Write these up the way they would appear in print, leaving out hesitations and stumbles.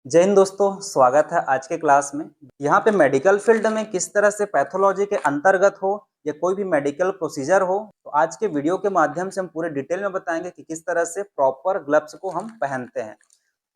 जय हिंद दोस्तों, स्वागत है आज के क्लास में। यहाँ पे मेडिकल फील्ड में किस तरह से पैथोलॉजी के अंतर्गत हो या कोई भी मेडिकल प्रोसीजर हो, तो आज के वीडियो के माध्यम से हम पूरे डिटेल में बताएंगे कि किस तरह से प्रॉपर ग्लव्स को हम पहनते हैं।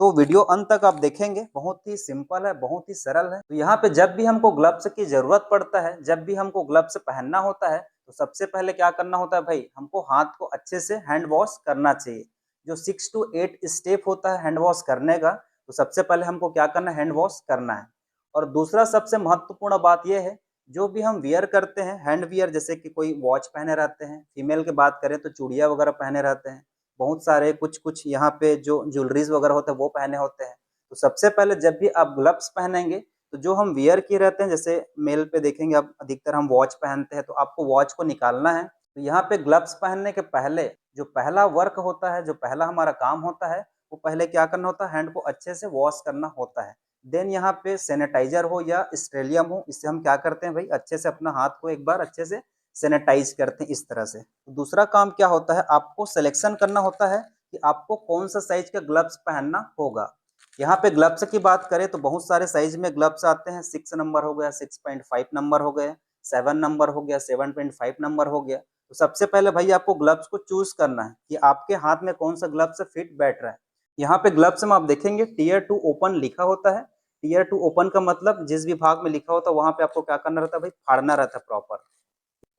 तो वीडियो अंत तक आप देखेंगे, बहुत ही सिंपल है, बहुत ही सरल है। तो यहाँ पे जब भी हमको ग्लव्स की जरूरत पड़ता है, जब भी हमको ग्लव्स पहनना होता है, तो सबसे पहले क्या करना होता है भाई, हमको हाथ को अच्छे से हैंड वॉश करना चाहिए। जो 6 to 8 स्टेप होता है हैंड वॉश करने का, तो सबसे पहले हमको क्या करना है, हैंड वॉश करना है। और दूसरा सबसे महत्वपूर्ण बात यह है, जो भी हम वियर करते हैं हैंड वियर, जैसे कि कोई वॉच पहने रहते हैं, फीमेल की बात करें तो चूड़िया वगैरह पहने रहते हैं, बहुत सारे कुछ कुछ यहाँ पे जो ज्वेलरीज वगैरह होते हैं वो पहने होते हैं। तो सबसे पहले जब भी आप ग्लव्स पहनेंगे, तो जो हम वियर किए रहते हैं, जैसे मेल पे देखेंगे आप अधिकतर हम वॉच पहनते हैं, तो आपको वॉच को निकालना है। तो यहाँ पे ग्लव्स पहनने के पहले जो पहला वर्क होता है, जो पहला हमारा काम होता है, वो पहले क्या करना होता है, हैंड को अच्छे से वॉश करना होता है। देन यहाँ पे सैनिटाइजर हो या स्टेरिलियम हो, इससे हम क्या करते हैं भाई, अच्छे से अपना हाथ को एक बार अच्छे से सैनिटाइज करते हैं इस तरह से। तो दूसरा काम क्या होता है, आपको सिलेक्शन करना होता है कि आपको कौन सा साइज का ग्लव्स पहनना होगा। यहाँ पे ग्लव्स की बात करें तो बहुत सारे साइज में ग्लव्स आते हैं। 6 नंबर हो गया, 6.5 नंबर हो गया, 7 नंबर हो गया, 7.5 नंबर हो गया। तो सबसे पहले भाई आपको ग्लव्स को चूज करना है कि आपके हाथ में कौन सा ग्लव्स फिट बैठ रहा है। यहाँ पे ग्लव्स में आप देखेंगे टीयर 2 ओपन लिखा होता है। टीयर 2 ओपन का मतलब जिस भी भाग में लिखा होता है वहां पे आपको क्या करना रहता है भाई, फाड़ना रहता है प्रॉपर।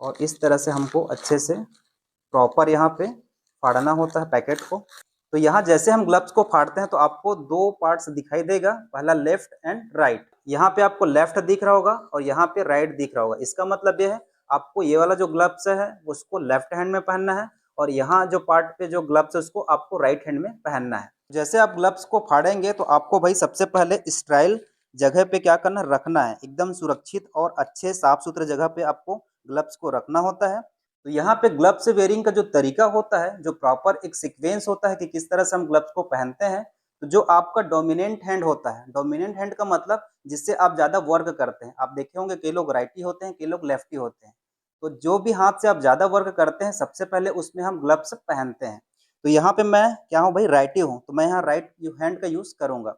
और इस तरह से हमको अच्छे से प्रॉपर यहाँ पे फाड़ना होता है पैकेट को। तो यहाँ जैसे हम ग्लव्स को फाड़ते हैं तो आपको दो पार्ट्स दिखाई देगा, पहला लेफ्ट एंड राइट। यहाँ पे आपको लेफ्ट दिख रहा होगा और यहाँ पे राइट दिख रहा होगा। इसका मतलब ये है, आपको ये वाला जो ग्लव्स है उसको लेफ्ट हैंड में पहनना है, और यहाँ जो पार्ट पे जो ग्लव्स है उसको आपको राइट हैंड में पहनना है। जैसे आप ग्लव्स को फाड़ेंगे तो आपको भाई सबसे पहले स्टाइल जगह पे क्या करना, रखना है। एकदम सुरक्षित और अच्छे साफ सुथरे जगह पे आपको ग्लव्स को रखना होता है। तो यहाँ पे ग्लव्स वेयरिंग का जो तरीका होता है, जो प्रॉपर एक सीक्वेंस होता है कि किस तरह से हम ग्लव्स को पहनते हैं। तो जो आपका डोमिनेंट हैंड होता है, डोमिनेंट हैंड का मतलब जिससे आप ज्यादा वर्क करते हैं, आप देखे होंगे कई लोग राइटी होते हैं, कई लोग लेफ्टी होते हैं। तो जो भी हाथ से आप ज्यादा वर्क करते हैं, सबसे पहले उसमें हम ग्लव्स पहनते हैं। तो यहाँ पे मैं क्या हूँ भाई, राइटी हूँ, तो मैं यहाँ राइट हैंड का यूज करूंगा।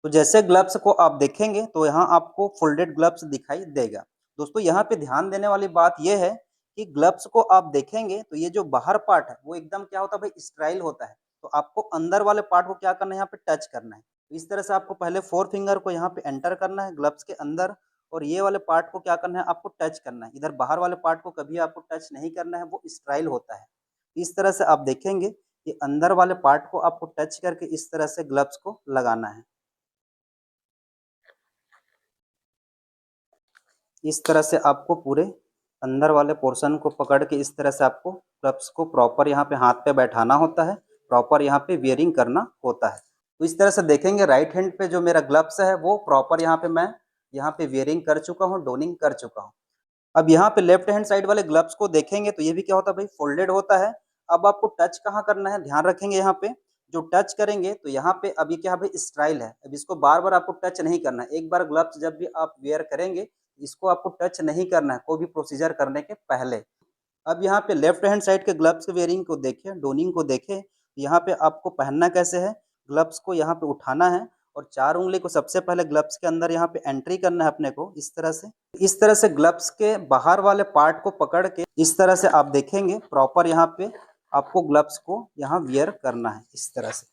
तो जैसे ग्लव्स को आप देखेंगे तो यहाँ आपको फोल्डेड ग्लव्स दिखाई देगा। दोस्तों यहाँ पे ध्यान देने वाली बात यह है कि ग्लव्स को आप देखेंगे तो ये जो बाहर पार्ट है वो एकदम क्या होता है भाई, स्टाइल होता है। तो आपको अंदर वाले पार्ट को क्या करना है, यहाँ पे टच करना है। तो इस तरह से आपको पहले 4 फिंगर को यहाँ पे एंटर करना है ग्लव्स के अंदर, और ये वाले पार्ट को क्या करना है, आपको टच करना है। इधर बाहर वाले पार्ट को कभी आपको टच नहीं करना है, वो स्टाइल होता है। इस तरह से आप देखेंगे कि अंदर वाले पार्ट को आपको टच करके इस तरह से ग्लव्स को लगाना है। इस तरह से आपको पूरे अंदर वाले पोर्शन को पकड़ के इस तरह से आपको ग्लव्स को प्रॉपर यहाँ पे हाथ पे बैठाना होता है, प्रॉपर यहाँ पे वियरिंग करना होता है। तो इस तरह से देखेंगे राइट हैंड पे जो मेरा ग्लव्स है वो प्रॉपर यहाँ पे मैं यहाँ पे वियरिंग कर चुका हूँ, डोनिंग कर चुका हूँ। अब यहाँ पे लेफ्ट हैंड साइड वाले ग्लव्स को देखेंगे तो ये भी क्या होता है भाई, फोल्डेड होता है। अब आपको टच कहाँ करना है, ध्यान रखेंगे यहाँ पे जो टच करेंगे तो यहाँ पे अब ये क्या है भाई, स्टाइल है। अब इसको बार बार आपको टच नहीं करना है। एक बार ग्लव्स जब भी आप वेयर करेंगे, इसको आपको टच नहीं करना है कोई भी प्रोसीजर करने के पहले। अब यहाँ पे लेफ्ट हैंड साइड के ग्लव्स के वेयरिंग को देखें, डोनिंग को देखें। यहाँ पे आपको पहनना कैसे है, ग्लव्स को यहाँ पे उठाना है और 4 उंगली को सबसे पहले ग्लव्स के अंदर यहाँ पे एंट्री करना है अपने को, इस तरह से। इस तरह से ग्लव्स के बाहर वाले पार्ट को पकड़ के इस तरह से आप देखेंगे प्रॉपर यहाँ पे आपको ग्लव्स को यहाँ वियर करना है इस तरह से।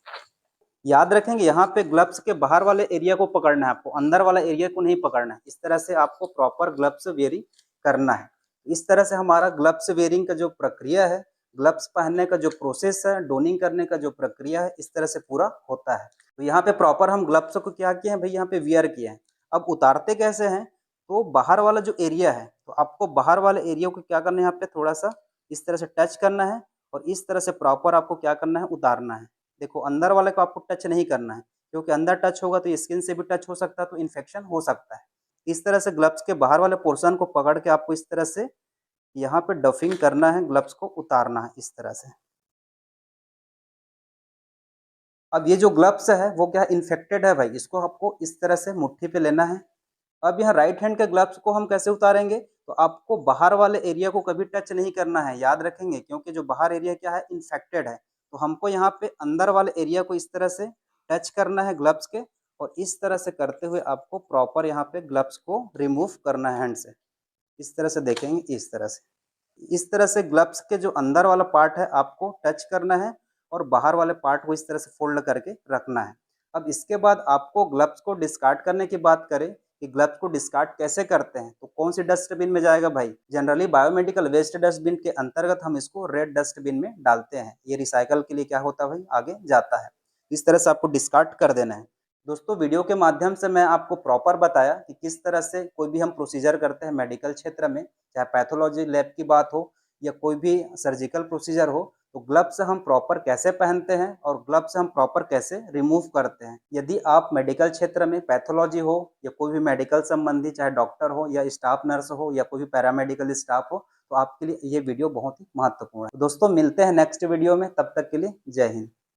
याद रखेंगे यहाँ पे ग्लव्स के बाहर वाले एरिया को पकड़ना है आपको, अंदर वाला एरिया को नहीं पकड़ना है। इस तरह से आपको प्रॉपर ग्लव्स वेयरिंग करना है। इस तरह से हमारा ग्लव्स वेयरिंग का जो प्रक्रिया है, ग्लव्स पहनने का जो प्रोसेस है, डोनिंग करने का जो प्रक्रिया है, इस तरह से पूरा होता है। तो यहाँ पे प्रॉपर हम ग्लव्स को क्या किए हैं भाई, यहाँ पे वियर किए हैं। अब उतारते कैसे हैं, तो बाहर वाला जो एरिया है, तो आपको बाहर वाले एरिया को क्या करना है, यहाँ पे थोड़ा सा इस तरह से टच करना है और इस तरह से प्रॉपर आपको क्या करना है, उतारना है। देखो अंदर वाले को आपको टच नहीं करना है, क्योंकि अंदर टच होगा तो स्किन से भी टच हो सकता है, तो इन्फेक्शन हो सकता है। इस तरह से ग्लव्स के बाहर वाले पोर्शन को पकड़ के आपको इस तरह से यहाँ पे डफिंग करना है, ग्लव्स को उतारना है इस तरह से। अब ये जो ग्लव्स है वो क्या इन्फेक्टेड है भाई, इसको आपको इस तरह से मुट्ठी पे लेना है। अब यहाँ राइट हैंड के ग्लव्स को हम कैसे उतारेंगे, तो आपको बाहर वाले एरिया को कभी टच नहीं करना है, याद रखेंगे, क्योंकि जो बाहर एरिया क्या है, इन्फेक्टेड है। तो हमको यहाँ पे अंदर वाले एरिया को इस तरह से टच करना है ग्लव्स के, और इस तरह से करते हुए आपको प्रॉपर यहाँ पे ग्लव्स को रिमूव करना है हैंड से। इस तरह से देखेंगे, इस तरह से ग्लव्स के जो अंदर वाला पार्ट है आपको टच करना है और बाहर वाले पार्ट को इस तरह से फोल्ड करके रखना है। अब इसके बाद आपको ग्लव्स को डिस्कार्ड करने की बात करें कि ग्लव्स को डिस्कार्ड कैसे करते हैं, तो कौन सी डस्टबिन में जाएगा भाई? जनरली बायोमेडिकल वेस्ट डस्टबिन के अंतर्गत हम इसको रेड डस्टबिन में डालते हैं। ये रिसाइकल के लिए क्या होता है भाई, आगे जाता है। इस तरह से आपको डिस्कार्ड कर देना है। दोस्तों, वीडियो के माध्यम से मैं आपको प्रॉपर बताया कि किस तरह से कोई भी हम प्रोसीजर करते हैं मेडिकल क्षेत्र में, चाहे पैथोलॉजी लैब की बात हो या कोई भी सर्जिकल प्रोसीजर हो, तो ग्लव्स हम प्रॉपर कैसे पहनते हैं और ग्लव्स हम प्रॉपर कैसे रिमूव करते हैं। यदि आप मेडिकल क्षेत्र में पैथोलॉजी हो या कोई भी मेडिकल संबंधी, चाहे डॉक्टर हो या स्टाफ नर्स हो या कोई भी पैरामेडिकल स्टाफ हो, तो आपके लिए ये वीडियो बहुत ही महत्वपूर्ण है। दोस्तों, मिलते हैं नेक्स्ट वीडियो में, तब तक के लिए जय हिंद।